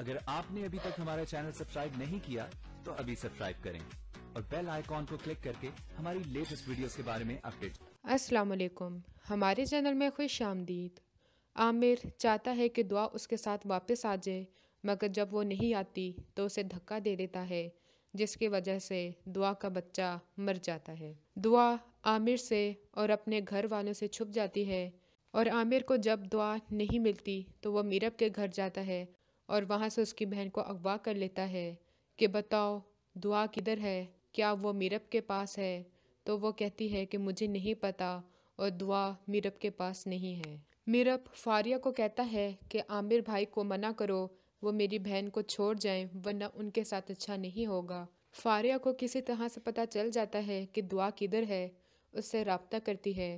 अगर आपने अभी तक हमारा चैनल सब्सक्राइब नहीं किया तो अभी सब्सक्राइब करें और बेल आइकॉन को क्लिक करके हमारी लेटेस्ट वीडियोस के बारे में अपडेट। अस्सलाम वालेकुम, हमारे चैनल में खुश आमदीद। आमिर चाहता है कि दुआ उसके साथ वापस आ जाए, मगर जब वो नहीं आती तो उसे धक्का दे देता है, जिसकी वजह से दुआ का बच्चा मर जाता है। दुआ आमिर से और अपने घर वालों से छुप जाती है और आमिर को जब दुआ नहीं मिलती तो वो मीरब के घर जाता है और वहाँ से उसकी बहन को अगवा कर लेता है कि बताओ दुआ किधर है, क्या वो मीरब के पास है। तो वो कहती है कि मुझे नहीं पता और दुआ मीरब के पास नहीं है। मीरब फारिया को कहता है कि आमिर भाई को मना करो, वो मेरी बहन को छोड़ जाएं वरना उनके साथ अच्छा नहीं होगा। फारिया को किसी तरह से पता चल जाता है कि दुआ किधर है, उससे राब्ता करती है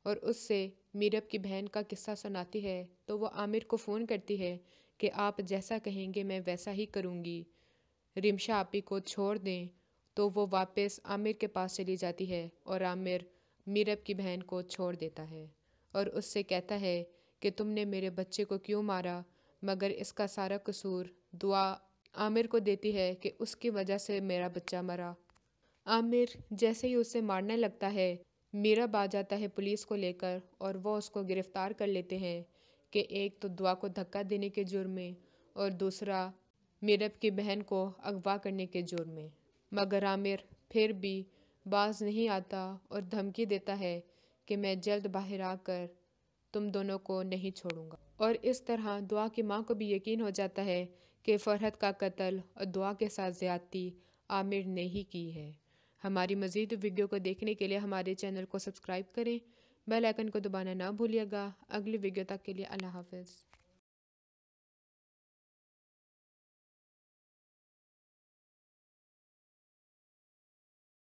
और उससे मीरब की बहन का किस्सा सुनाती है। तो वो आमिर को फ़ोन करती है कि आप जैसा कहेंगे मैं वैसा ही करूँगी, रिमशा आपी को छोड़ दें। तो वो वापस आमिर के पास चली जाती है और आमिर मीरब की बहन को छोड़ देता है और उससे कहता है कि तुमने मेरे बच्चे को क्यों मारा, मगर इसका सारा कसूर दुआ आमिर को देती है कि उसकी वजह से मेरा बच्चा मरा। आमिर जैसे ही उसे मारने लगता है, मीरब आ जाता है पुलिस को लेकर और वो उसको गिरफ्तार कर लेते हैं कि एक तो दुआ को धक्का देने के जुर्म में और दूसरा मीरब की बहन को अगवा करने के जुर्म में। मगर आमिर फिर भी बाज नहीं आता और धमकी देता है कि मैं जल्द बाहर आकर तुम दोनों को नहीं छोड़ूंगा। और इस तरह दुआ की माँ को भी यकीन हो जाता है कि फरहत का कत्ल और दुआ के साथ ज़्यादती आमिर ने ही की है। हमारी मज़ीद वीडियो को देखने के लिए हमारे चैनल को सब्सक्राइब करें, बेल आइकन को दबाना ना भूलिएगा। अगली वीडियो तक के लिए अल्लाह हाफ़िज़।